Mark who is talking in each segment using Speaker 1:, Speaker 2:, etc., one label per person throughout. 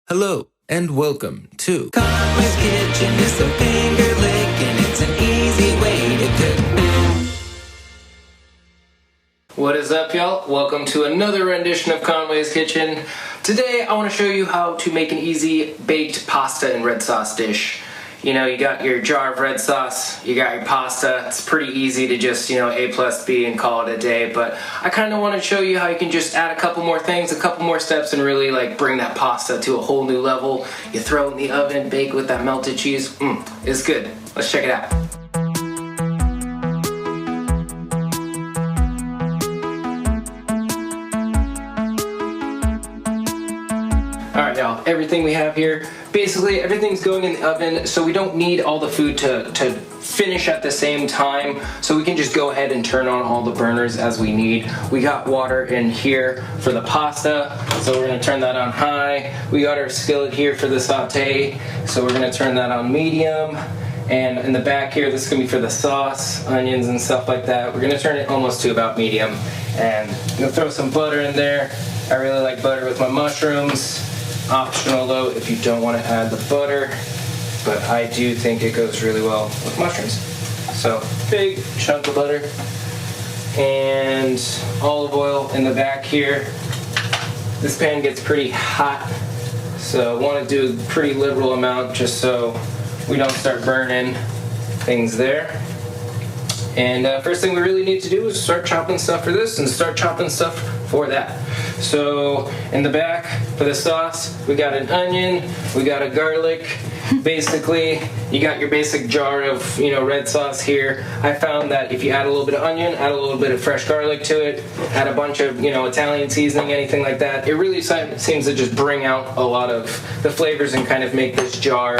Speaker 1: Hello and welcome to
Speaker 2: Conway's Kitchen is some finger licking. It's an easy way to cook.
Speaker 3: What is up, y'all? Welcome to another rendition of Conway's Kitchen. Today I want to show you how to make an easy baked pasta and red sauce dish. You know, you got your jar of red sauce, you got your pasta. It's pretty easy to just, A plus B and call it a day, but I kind of want to show you how you can just add a couple more things, a couple more steps, and really bring that pasta to a whole new level. You throw it in the oven, bake with that melted cheese. It's good. Let's check it out. Alright, y'all, everything we have here, basically everything's going in the oven, so we don't need all the food to finish at the same time, so we can just go ahead and turn on all the burners as we need. We got water in here for the pasta, so we're going to turn that on high. We got our skillet here for the saute, so we're going to turn that on medium. And in the back here, this is going to be for the sauce, onions and stuff like that. We're going to turn it almost to about medium. And I'm going to throw some butter in there. I really like butter with my mushrooms. Optional though if you don't want to add the butter, but I do think it goes really well with mushrooms. So big chunk of butter and olive oil in the back here. This pan gets pretty hot, so I want to do a pretty liberal amount just so we don't start burning things there. And first thing we really need to do is start chopping stuff for this and start chopping stuff for that. So in the back for the sauce, we got an onion, we got a garlic. Basically, you got your basic jar of red sauce here. I found that if you add a little bit of onion, add a little bit of fresh garlic to it, add a bunch of Italian seasoning, anything like that, it really seems to just bring out a lot of the flavors and kind of make this jar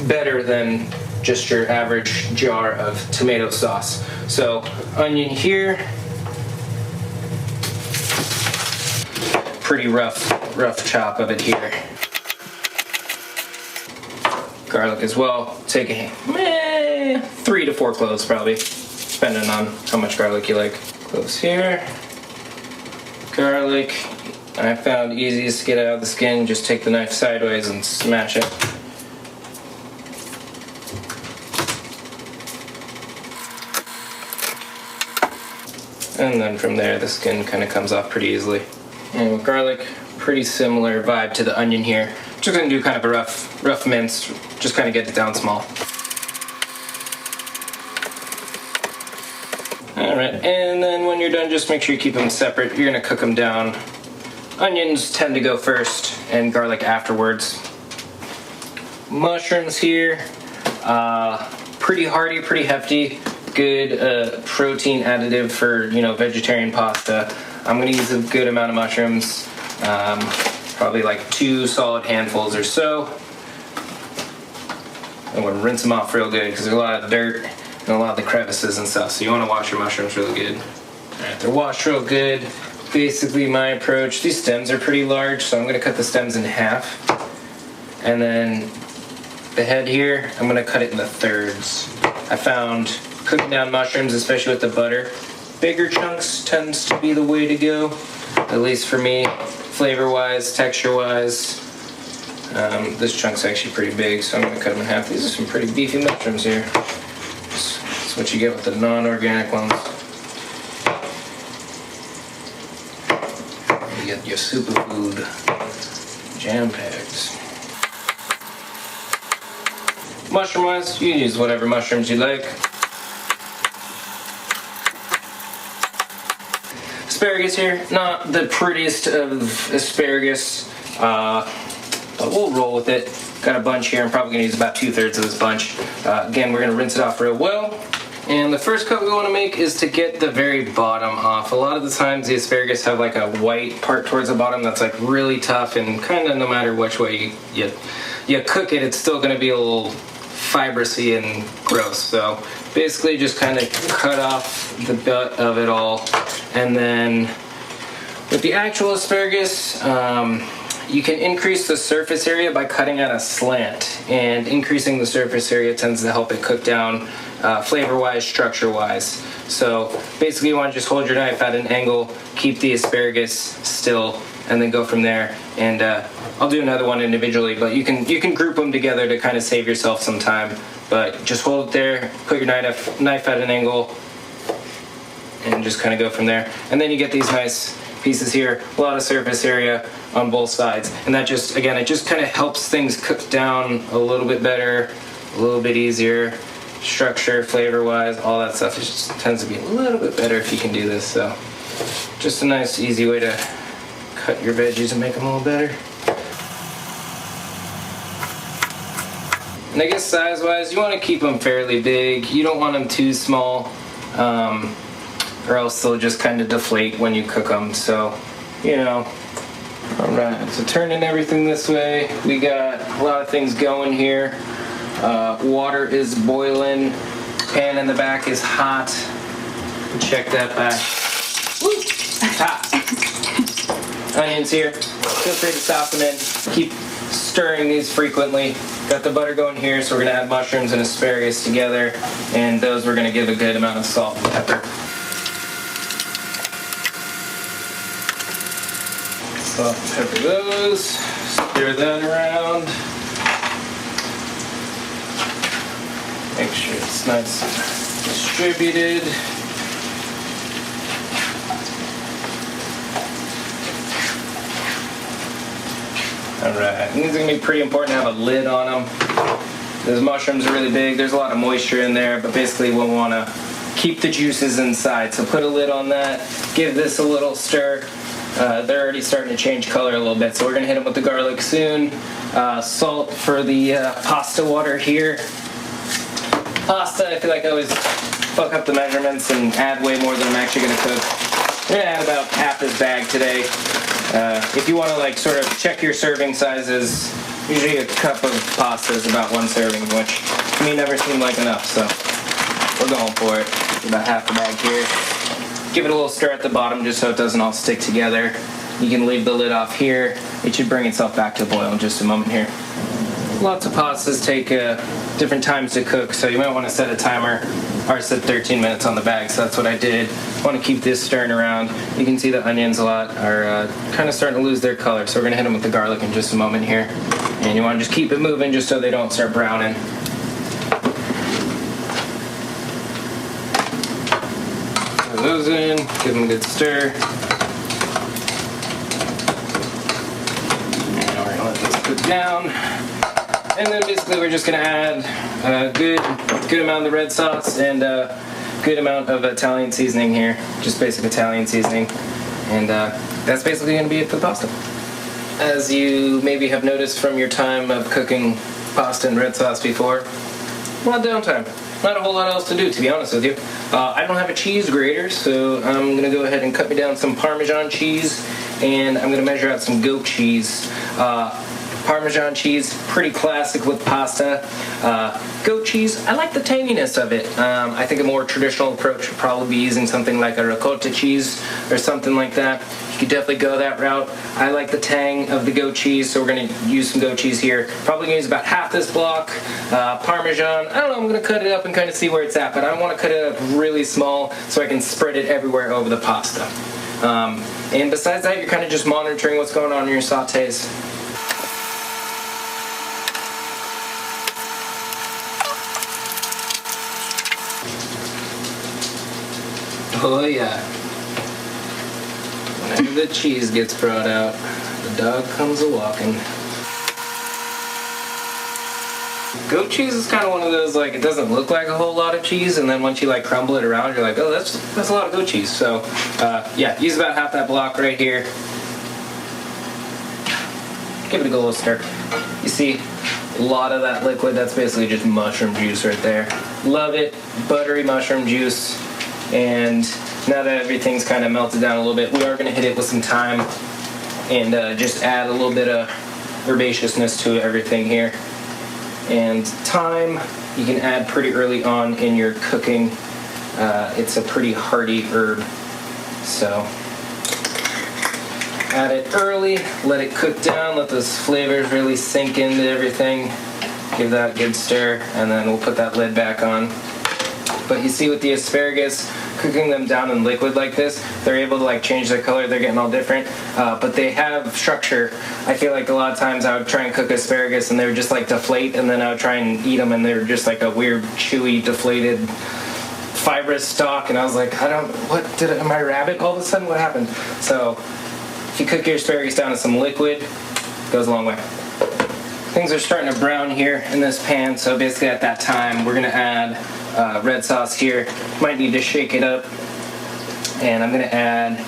Speaker 3: better than just your average jar of tomato sauce. So onion here. Pretty rough chop of it here. Garlic as well. Take 3 to 4 cloves probably, depending on how much garlic you like. Cloves here. Garlic. I found easiest to get out of the skin. Just take the knife sideways and smash it. And then from there, the skin kind of comes off pretty easily. And with garlic, pretty similar vibe to the onion here. Just gonna do kind of a rough mince, just kind of get it down small. All right, and then when you're done, just make sure you keep them separate. You're gonna cook them down. Onions tend to go first and garlic afterwards. Mushrooms here, pretty hearty, pretty hefty. Good protein additive for vegetarian pasta. I'm gonna use a good amount of mushrooms, probably like 2 solid handfuls or so. I'm gonna rinse them off real good because there's a lot of dirt and a lot of the crevices and stuff, so you want to wash your mushrooms really good. Alright, they're washed real good. Basically my approach, these stems are pretty large, so I'm gonna cut the stems in half. And then the head here, I'm gonna cut it into thirds. I found cooking down mushrooms, especially with the butter, bigger chunks tends to be the way to go, at least for me, flavor-wise, texture-wise. This chunk's actually pretty big, so I'm going to cut them in half. These are some pretty beefy mushrooms here. That's what you get with the non-organic ones. You get your superfood jam-packed. Mushroom-wise, you can use whatever mushrooms you like. Asparagus here, not the prettiest of asparagus, but we'll roll with it. Got a bunch here. I'm probably going to use about 2/3 of this bunch. Again, we're going to rinse it off real well. And the first cut we want to make is to get the very bottom off. A lot of the times the asparagus have like a white part towards the bottom that's like really tough, and kind of no matter which way you cook it, it's still going to be a little fibrousy and gross. So basically just kind of cut off the butt of it all. And then with the actual asparagus, you can increase the surface area by cutting at a slant, and increasing the surface area tends to help it cook down flavor-wise, structure-wise. So basically you want to just hold your knife at an angle, keep the asparagus still, and then go from there. And I'll do another one individually, but you can group them together to kind of save yourself some time. But just hold it there, put your knife at an angle, and just kind of go from there. And then you get these nice pieces here, a lot of surface area on both sides. And that just, again, it just kind of helps things cook down a little bit better, a little bit easier, structure, flavor-wise, all that stuff. It just tends to be a little bit better if you can do this. So just a nice, easy way to cut your veggies and make them a little better. And I guess size-wise, you want to keep them fairly big. You don't want them too small, or else they'll just kind of deflate when you cook them. So, you know. All right, so turning everything this way, we got a lot of things going here. Water is boiling, pan in the back is hot. Check that back. Woo! Hot. Onions here. Feel free to stop them in. Keep stirring these frequently. Got the butter going here, so we're gonna add mushrooms and asparagus together, and those we're gonna give a good amount of salt and pepper. Salt and pepper those. Stir that around. Make sure it's nice and distributed. Alright, these are going to be pretty important to have a lid on them. Those mushrooms are really big. There's a lot of moisture in there, but basically we'll want to keep the juices inside. So put a lid on that. Give this a little stir. They're already starting to change color a little bit, so we're going to hit them with the garlic soon. Salt for the pasta water here. Pasta, I feel like I always fuck up the measurements and add way more than I'm actually going to cook. I'm going to add about half this bag today. If you want to like sort of check your serving sizes, usually a cup of pasta is about one serving, which to me never seemed like enough, so we're going for it. About half the bag here. Give it a little stir at the bottom just so it doesn't all stick together. You can leave the lid off here. It should bring itself back to boil in just a moment here. Lots of pastas take different times to cook, so you might want to set a timer. Ours said 13 minutes on the bag, so that's what I did. Want to keep this stirring around. You can see the onions are kind of starting to lose their color, so we're going to hit them with the garlic in just a moment here. And you want to just keep it moving just so they don't start browning. Throw those in, give them a good stir. And we're going to let this cook down. And then basically we're just going to add a good amount of the red sauce and a good amount of Italian seasoning here. Just basic Italian seasoning. And that's basically going to be it for the pasta. As you maybe have noticed from your time of cooking pasta and red sauce before, a lot of downtime. Not a whole lot else to do, to be honest with you. I don't have a cheese grater, so I'm going to go ahead and cut me down some Parmesan cheese, and I'm going to measure out some goat cheese. Parmesan cheese, pretty classic with pasta. Goat cheese, I like the tanginess of it. I think a more traditional approach would probably be using something like a ricotta cheese or something like that. You could definitely go that route. I like the tang of the goat cheese, so we're going to use some goat cheese here. Probably going to use about half this block. Parmesan, I don't know, I'm going to cut it up and kind of see where it's at, but I want to cut it up really small so I can spread it everywhere over the pasta. And besides that, you're kind of just monitoring what's going on in your sautés. Oh yeah. Whenever the cheese gets brought out, the dog comes a-walking. Goat cheese is kind of one of those, like, it doesn't look like a whole lot of cheese, and then once you like crumble it around, you're like, oh, that's a lot of goat cheese. So yeah, use about half that block right here. Give it a good little stir. You see a lot of that liquid, that's basically just mushroom juice right there. Love it, buttery mushroom juice. And now that everything's kind of melted down a little bit, we are going to hit it with some thyme and just add a little bit of herbaceousness to everything here. And thyme you can add pretty early on in your cooking. It's a pretty hearty herb, so add it early, let it cook down, let those flavors really sink into everything. Give that a good stir, and then we'll put that lid back on. But you see with the asparagus, cooking them down in liquid like this, they're able to like change their color. They're getting all different, but they have structure. I feel like a lot of times I would try and cook asparagus and they would just like deflate, and then I would try and eat them and they were just like a weird, chewy, deflated, fibrous stalk. And I was like, am I a rabbit all of a sudden? What happened? So if you cook your asparagus down in some liquid, it goes a long way. Things are starting to brown here in this pan, so basically at that time we're gonna add red sauce here. Might need to shake it up, and I'm gonna add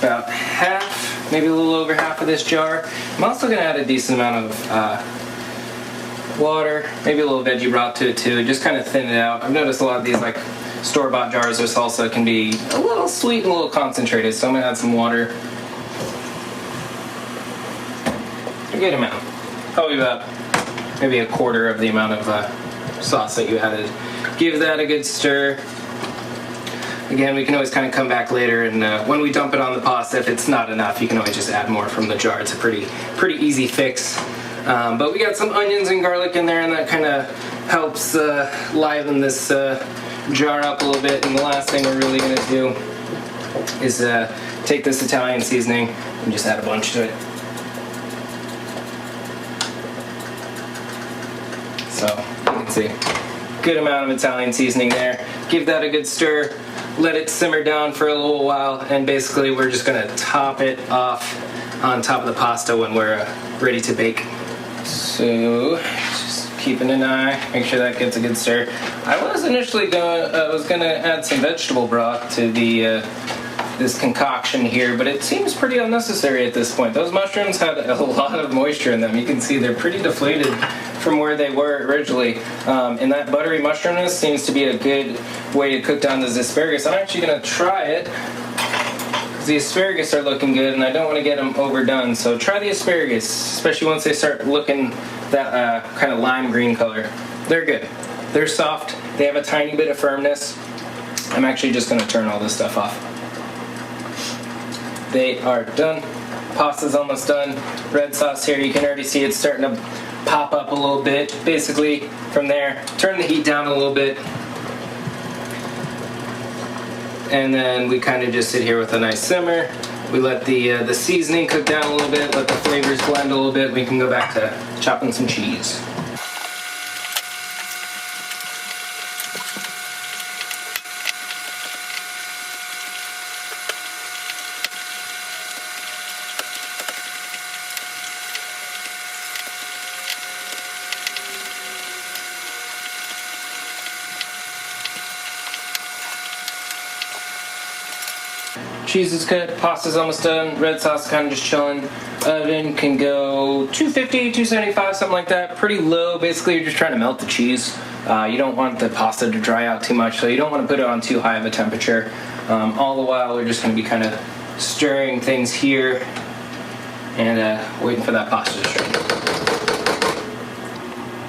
Speaker 3: about half, maybe a little over half of this jar. I'm also gonna add a decent amount of water, maybe a little veggie broth to it too, just kind of thin it out. I've noticed a lot of these like store-bought jars of salsa can be a little sweet and a little concentrated, so I'm gonna add some water. A good amount, probably about maybe a quarter of the amount of sauce that you added. Give that a good stir. Again, we can always kind of come back later, and when we dump it on the pasta, if it's not enough, you can always just add more from the jar. It's a pretty easy fix. But we got some onions and garlic in there, and that kind of helps liven this jar up a little bit. And the last thing we're really going to do is take this Italian seasoning and just add a bunch to it. So you can see, good amount of Italian seasoning there. Give that a good stir, let it simmer down for a little while, and basically we're just gonna top it off on top of the pasta when we're ready to bake. So just keeping an eye, make sure that gets a good stir. I was initially gonna add some vegetable broth to the this concoction here, but it seems pretty unnecessary at this point. Those mushrooms had a lot of moisture in them. You can see they're pretty deflated from where they were originally, and that buttery mushroomness seems to be a good way to cook down this asparagus. I'm actually going to try it because the asparagus are looking good and I don't want to get them overdone. So try the asparagus, especially once they start looking that kind of lime green color. They're good. They're soft. They have a tiny bit of firmness. I'm actually just going to turn all this stuff off. They are done. Pasta's almost done. Red sauce here, you can already see it's starting to pop up a little bit. Basically, from there, turn the heat down a little bit. And then we kind of just sit here with a nice simmer. We let the seasoning cook down a little bit, let the flavors blend a little bit. We can go back to chopping some cheese. Cheese is cut, pasta's almost done, red sauce kind of just chilling. Oven can go 250, 275, something like that. Pretty low. Basically, you're just trying to melt the cheese. You don't want the pasta to dry out too much, so you don't want to put it on too high of a temperature. All the while, we're just going to be kind of stirring things here and waiting for that pasta to strain.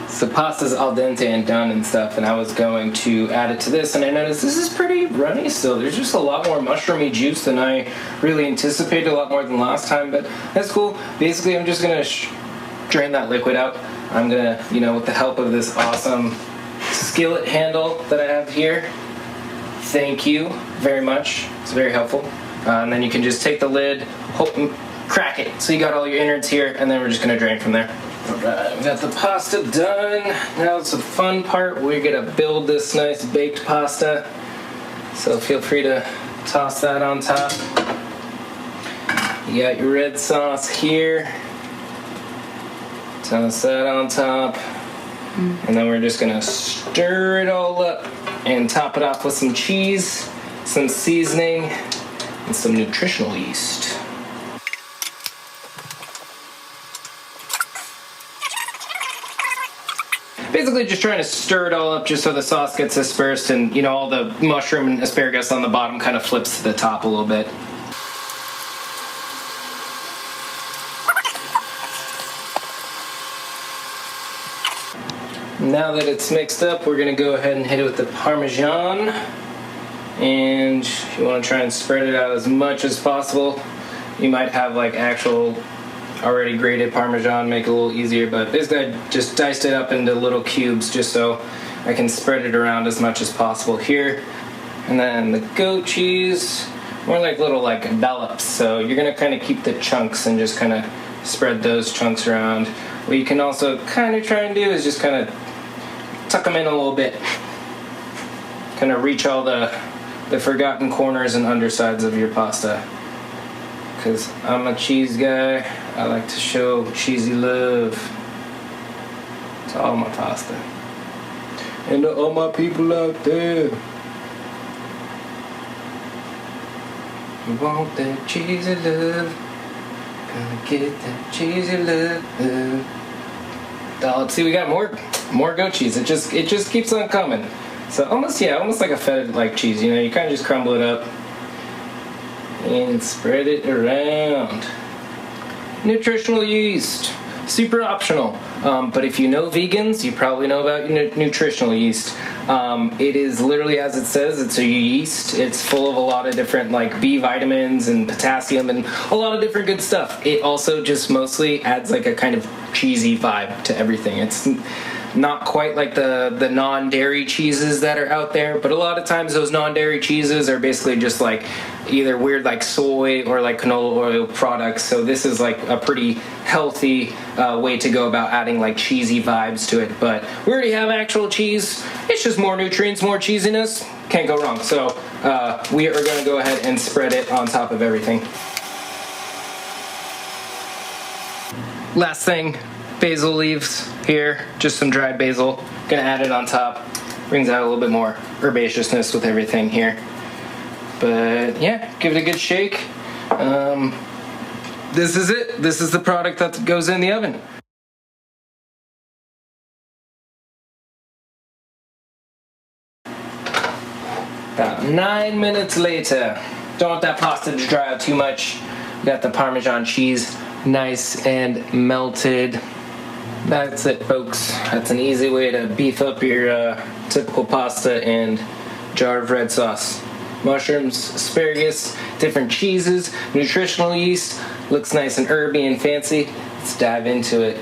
Speaker 3: So pasta's al dente and done and stuff, and I was going to add it to this, and I noticed this is pretty runny still. There's just a lot more mushroomy juice than I really anticipated, a lot more than last time, but that's cool. Basically, I'm just gonna drain that liquid out. I'm gonna, with the help of this awesome skillet handle that I have here, thank you very much. It's very helpful. And then you can just take the lid, crack it. So you got all your innards here, and then we're just gonna drain from there. Alright, we got the pasta done. Now it's the fun part. We're gonna build this nice baked pasta. So feel free to toss that on top. You got your red sauce here. Toss that on top. And then we're just gonna stir it all up and top it off with some cheese, some seasoning, and some nutritional yeast. Basically just trying to stir it all up just so the sauce gets dispersed and, all the mushroom and asparagus on the bottom kind of flips to the top a little bit. Now that it's mixed up, we're going to go ahead and hit it with the Parmesan. And you want to try and spread it out as much as possible. You might have like actual already grated Parmesan, make it a little easier, but basically I just diced it up into little cubes just so I can spread it around as much as possible here. And then the goat cheese, more like little like dollops. So you're gonna kind of keep the chunks and just kind of spread those chunks around. What you can also kind of try and do is just kind of tuck them in a little bit. Kind of reach all the forgotten corners and undersides of your pasta. Because I'm a cheese guy, I like to show cheesy love to all my pasta. And to all my people out there. You want that cheesy love? Gonna get that cheesy love. Oh, let's see, we got more goat cheese. It just keeps on coming. So almost like a feta like cheese. You know, you kind of just crumble it up and spread it around. Nutritional yeast, super optional. But if you know vegans, you probably know about nutritional yeast. It is literally as it says, it's a yeast. It's full of a lot of different like B vitamins and potassium and a lot of different good stuff. It also just mostly adds like a kind of cheesy vibe to everything. It's not quite like the non-dairy cheeses that are out there, but a lot of times those non-dairy cheeses are basically just like either weird like soy or like canola oil products. So this is like a pretty healthy way to go about adding like cheesy vibes to it. But we already have actual cheese. It's just more nutrients, more cheesiness. Can't go wrong. So we are going to go ahead and spread it on top of everything. Last thing, basil leaves here, just some dried basil. Gonna add it on top. Brings out a little bit more herbaceousness with everything here. But yeah, give it a good shake. This is it. This is the product that goes in the oven. About 9 minutes later. Don't want that pasta to dry out too much. We got the Parmesan cheese nice and melted. That's it, folks. That's an easy way to beef up your typical pasta and jar of red sauce. Mushrooms, asparagus, different cheeses, nutritional yeast. Looks nice and herby and fancy. Let's dive into it.